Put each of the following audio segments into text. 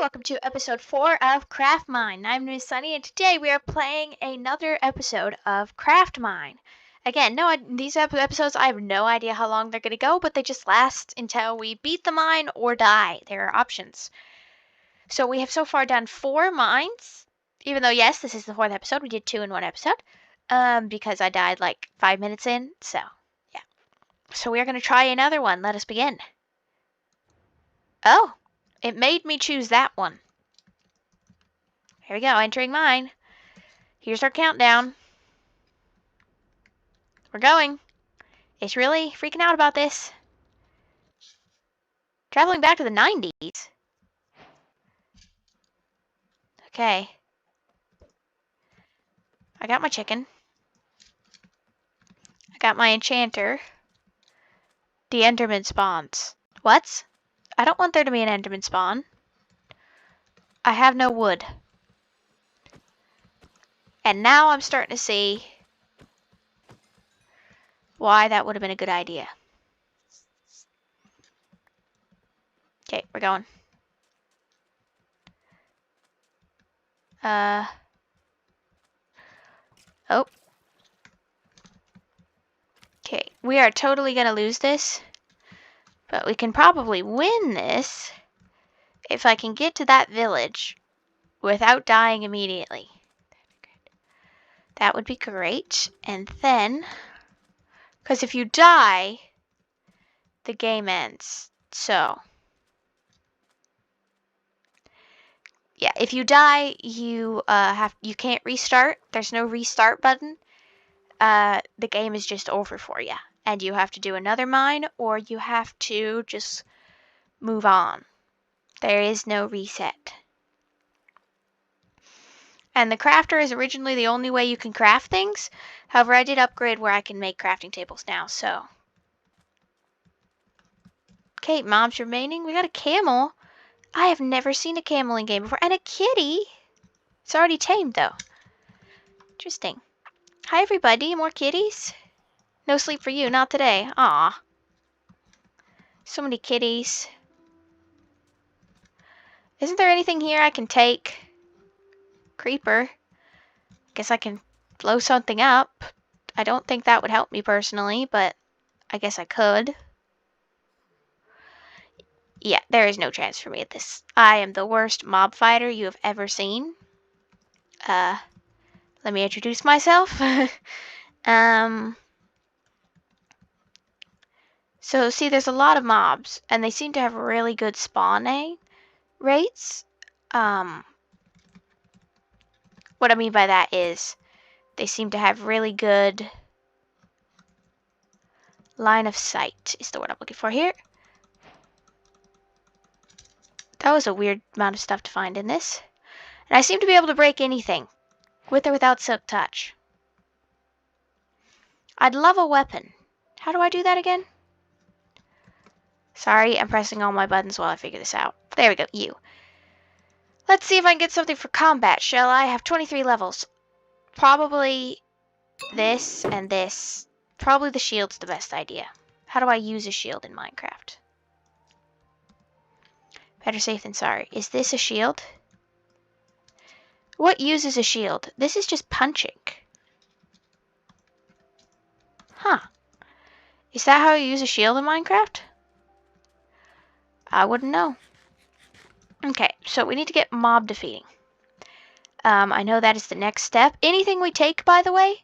welcome to episode 4 of Craftmine. I'm Miss Sunny, and today we are playing another episode of Craftmine. Again, these episodes, I have no idea how long they're going to go, but they just last until we beat the mine or die. There are options. So we have so far done 4 mines, even though, yes, this is the 4th episode. We did 2 in one episode, because I died like 5 minutes in, so, yeah. So we are going to try another one. Let us begin. Oh, it made me choose that one. Here we go, entering mine. Here's our countdown. We're going. It's really freaking out about this. Traveling back to the 90s. Okay. I got my chicken. I got my enchanter. The enderman spawns. What? I don't want there to be an enderman spawn. I have no wood. And now I'm starting to see why that would have been a good idea. Okay, we're going. Oh. Okay, we are totally gonna lose this. But we can probably win this if I can get to that village without dying immediately. That would be great. And then, because if you die, the game ends. So, yeah, if you die, you can't restart. There's no restart button. The game is just over for you, and you have to do another mine, or you have to just move on. There is no reset. And the crafter is originally the only way you can craft things. However, I did upgrade where I can make crafting tables now, so. Okay, mobs remaining. We got a camel. I have never seen a camel in game before. And a kitty. It's already tamed, though. Interesting. Hi, everybody. More kitties? No sleep for you. Not today. Aw. So many kitties. Isn't there anything here I can take? Creeper. Guess I can blow something up. I don't think that would help me personally, but I guess I could. Yeah, there is no chance for me at this. I am the worst mob fighter you have ever seen. Let me introduce myself. So see, there's a lot of mobs, and they seem to have really good spawn rates. What I mean by that is they seem to have really good line of sight, is the word I'm looking for here. That was a weird amount of stuff to find in this. And I seem to be able to break anything, with or without silk touch. I'd love a weapon. How do I do that again? Sorry, I'm pressing all my buttons while I figure this out. There we go, you. Let's see if I can get something for combat, shall I? I have 23 levels. Probably this and this. Probably the shield's the best idea. How do I use a shield in Minecraft? Better safe than sorry. Is this a shield? What uses a shield? This is just punching. Huh. Is that how you use a shield in Minecraft? I wouldn't know. Okay, so we need to get mob defeating. I know that is the next step. Anything we take, by the way,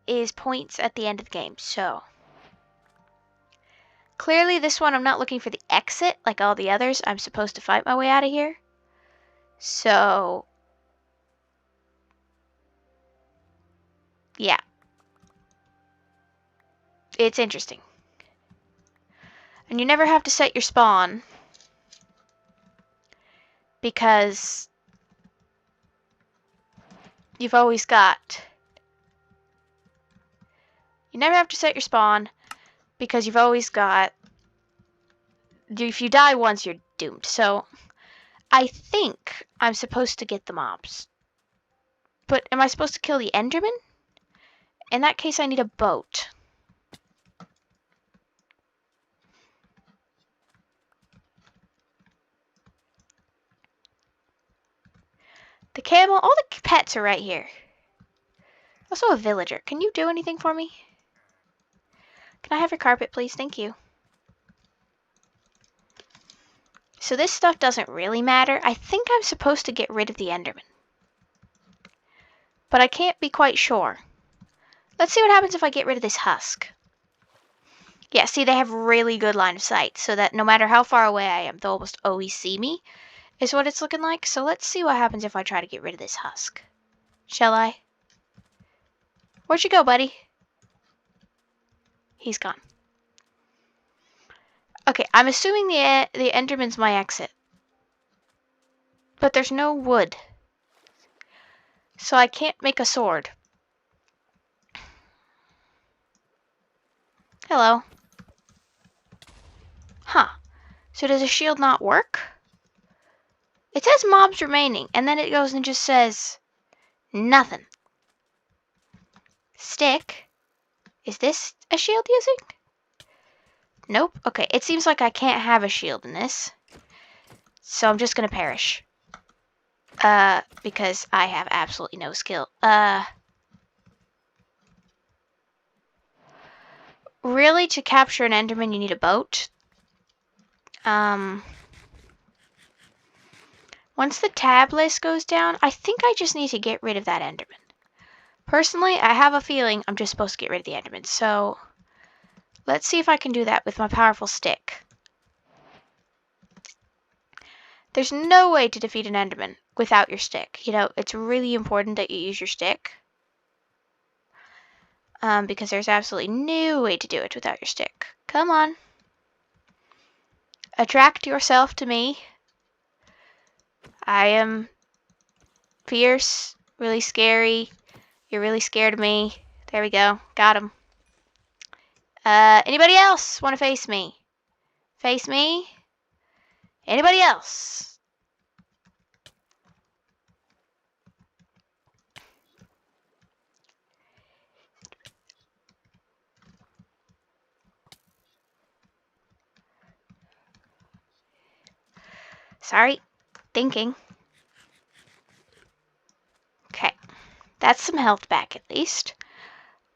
is points at the end of the game, so. Clearly, this one I'm not looking for the exit like all the others. I'm supposed to fight my way out of here. So, yeah. It's interesting. And you never have to set your spawn because you've always got... You never have to set your spawn because you've always got... If you die once, you're doomed. So, I think I'm supposed to get the mobs. But am I supposed to kill the enderman? In that case, I need a boat. The camel, all the pets are right here. Also a villager. Can you do anything for me? Can I have your carpet, please? Thank you. So this stuff doesn't really matter. I think I'm supposed to get rid of the enderman. But I can't be quite sure. Let's see what happens if I get rid of this husk. Yeah, see, they have really good line of sight, so that no matter how far away I am, they'll almost always see me, is what it's looking like. So let's see what happens if I try to get rid of this husk. Shall I? Where'd you go, buddy? He's gone. Okay, I'm assuming the enderman's my exit. But there's no wood. So I can't make a sword. Hello. Huh. So does a shield not work? It says mobs remaining, and then it goes and just says nothing. Stick. Is this a shield using? Nope. Okay, it seems like I can't have a shield in this. So I'm just gonna perish. Because I have absolutely no skill. Really, to capture an enderman, you need a boat. Once the tab list goes down, I think I just need to get rid of that enderman. Personally, I have a feeling I'm just supposed to get rid of the enderman. So let's see if I can do that with my powerful stick. There's no way to defeat an enderman without your stick. You know, it's really important that you use your stick. Because there's absolutely no way to do it without your stick. Come on. Attract yourself to me. I am fierce, really scary. You're really scared of me. There we go. Got him. Anybody else want to face me? Face me? Anybody else? Sorry. Thinking. Okay. That's some health back at least.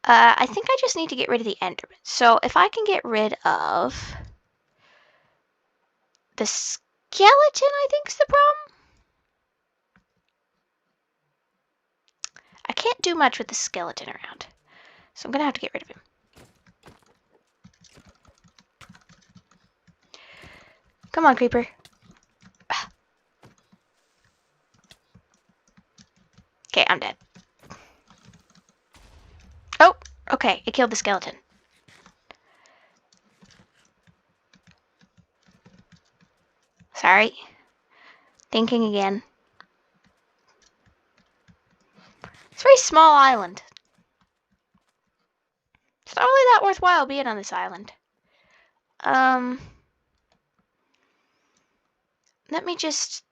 I think I just need to get rid of the enderman. So if I can get rid of the skeleton, I think's the problem. I can't do much with the skeleton around. So I'm gonna have to get rid of him. Come on, creeper. Okay, I'm dead. Oh, okay, it killed the skeleton. Sorry. Thinking again. It's a very small island. It's not really that worthwhile being on this island. Let me just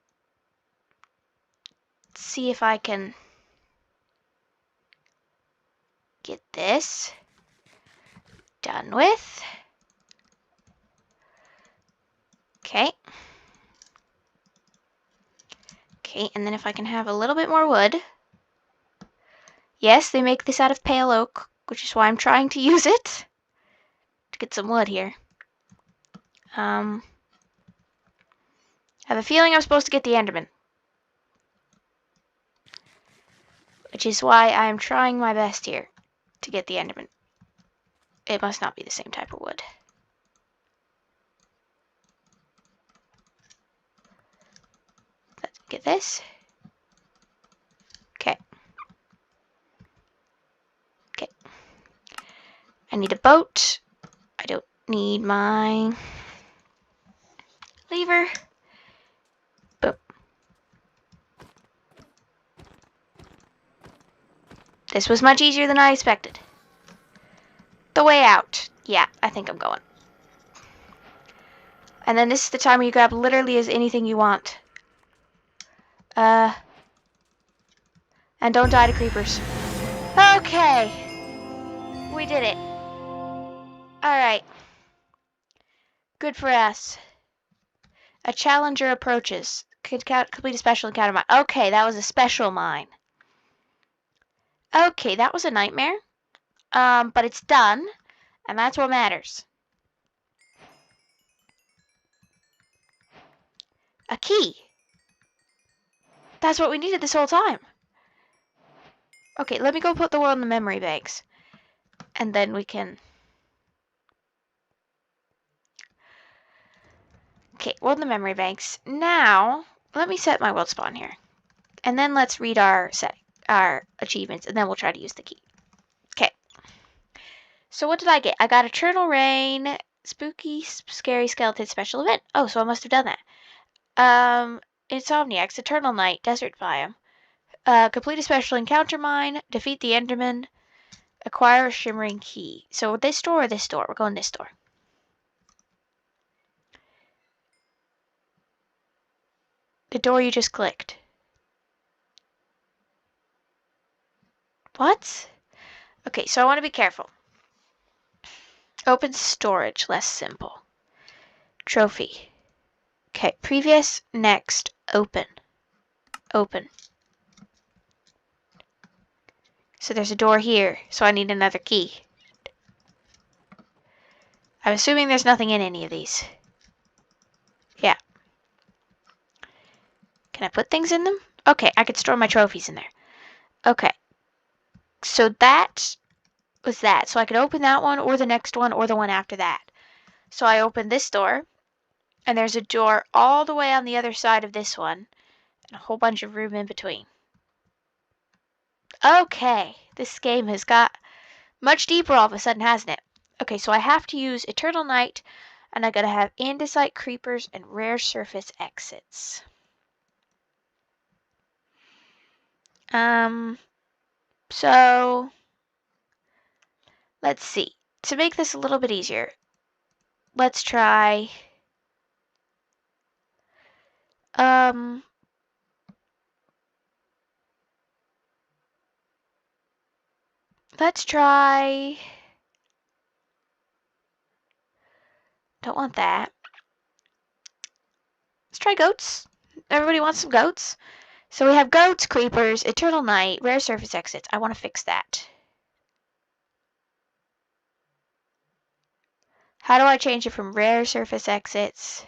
see if I can get this done with. Okay. Okay, and then if I can have a little bit more wood. Yes, they make this out of pale oak, which is why I'm trying to use it to get some wood here. I have a feeling I'm supposed to get the enderman, which is why I'm trying my best here to get the enderman. It must not be the same type of wood. Let's get this. Okay. Okay. I need a boat. I don't need my lever. Boom. This was much easier than I expected. The way out. Yeah, I think I'm going. And then this is the time where you grab literally as anything you want. And don't die to creepers. Okay. We did it. Alright. Good for us. A challenger approaches. Complete a special encounter mine. Okay, that was a special mine. Okay, that was a nightmare. But it's done, and that's what matters. A key. That's what we needed this whole time. Okay, let me go put the world in the memory banks. And then we can... Okay, world in the memory banks. Now, let me set my world spawn here. And then let's read our achievements, and then we'll try to use the key. Okay. So what did I get? I got Eternal Rain, Spooky, Scary Skeleton Special Event. Oh, so I must have done that. Insomniacs, Eternal Night, Desert Biome. Complete a special encounter mine, defeat the enderman, acquire a shimmering key. So this door or this door? We're going this door. The door you just clicked. What? Okay, so I want to be careful. Open storage, less simple. Trophy. Okay, previous, next, open. Open. So there's a door here, so I need another key. I'm assuming there's nothing in any of these. Yeah. Can I put things in them? Okay, I could store my trophies in there. Okay. So that was that. So I could open that one, or the next one, or the one after that. So I opened this door, and there's a door all the way on the other side of this one, and a whole bunch of room in between. Okay, this game has got much deeper all of a sudden, hasn't it? Okay, so I have to use Eternal Night, and I gotta have andesite creepers and rare surface exits. So let's see. To make this a little bit easier, let's try let's try, don't want that. Let's try goats. Everybody wants some goats? So we have goats, creepers, eternal night, rare surface exits. I want to fix that. How do I change it from rare surface exits?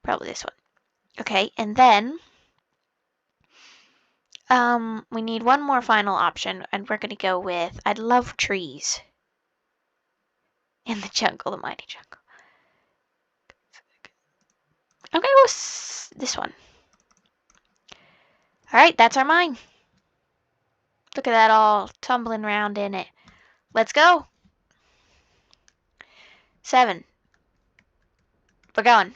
Probably this one. Okay, and then we need one more final option, and we're gonna go with, I'd love trees. In the jungle, the mighty jungle. I'm gonna go with this one. Alright, that's our mine. Look at that all tumbling around in it. Let's go. 7. We're going.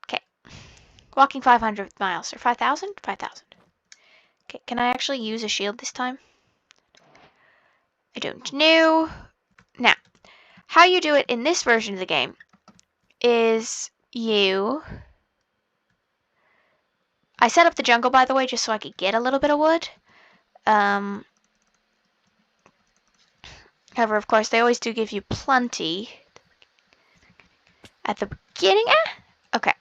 Okay. Walking 500 miles. Or 5,000? 5,000. Okay, can I actually use a shield this time? I don't know. Now, how you do it in this version of the game is I set up the jungle, by the way, just so I could get a little bit of wood. However, of course, they always do give you plenty at the beginning. Okay.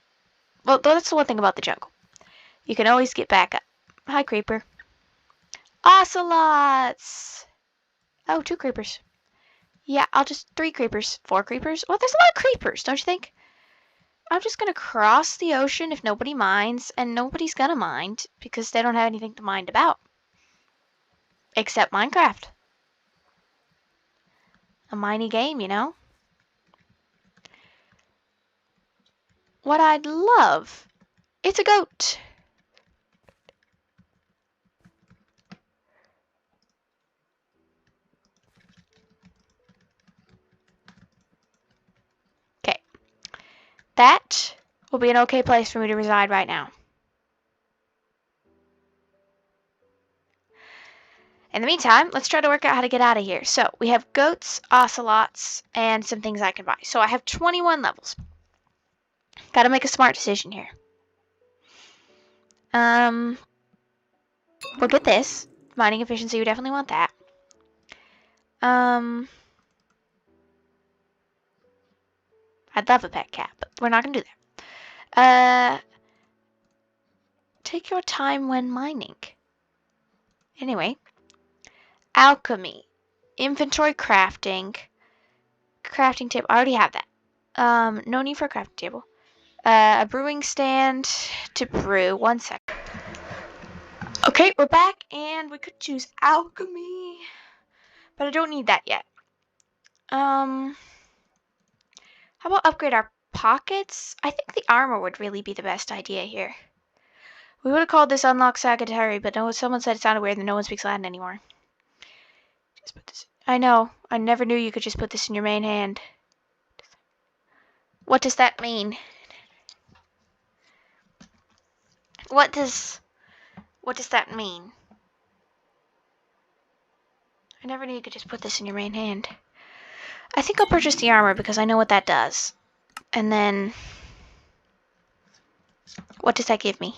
Well, that's the one thing about the jungle. You can always get back up. Hi, creeper. Ocelots! Oh, 2 creepers. Yeah, 3 creepers. 4 creepers. Well, there's a lot of creepers, don't you think? I'm just gonna cross the ocean if nobody minds, and nobody's gonna mind because they don't have anything to mind about. Except Minecraft. A miney game, you know? What I'd love, it's a goat. Okay. That will be an okay place for me to reside right now. In the meantime, let's try to work out how to get out of here. So, we have goats, ocelots, and some things I can buy. So, I have 21 levels. Gotta make a smart decision here. We'll get this. Mining efficiency, we definitely want that. I'd love a pet cat, but we're not gonna do that. Take your time when mining. Anyway, alchemy, inventory crafting, crafting table. I already have that. No need for a crafting table. A brewing stand to brew. 1 sec. Okay, we're back, and we could choose alchemy, but I don't need that yet. How about upgrade our pockets? I think the armor would really be the best idea here. We would have called this unlock secretary, but no, someone said it sounded weird and no one speaks Latin anymore. Just put this. I know. I never knew you could just put this in your main hand. What does that mean? What does that mean? I never knew you could just put this in your main hand. I think I'll purchase the armor because I know what that does. And then, what does that give me?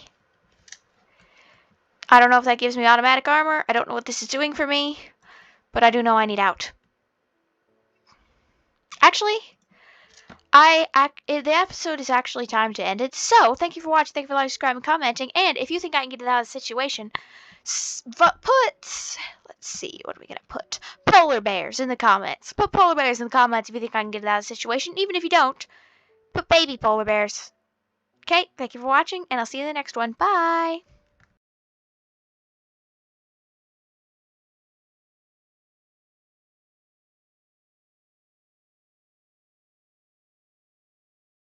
I don't know if that gives me automatic armor. I don't know what this is doing for me. But I do know I need out. Actually, the episode is actually time to end it. So, thank you for watching. Thank you for liking, subscribing, and commenting. And if you think I can get it out of the situation, let's see, what are we going to put? Polar bears in the comments. Put polar bears in the comments if you think I can get it out of the situation. Even if you don't, put baby polar bears. Okay, thank you for watching, and I'll see you in the next one. Bye!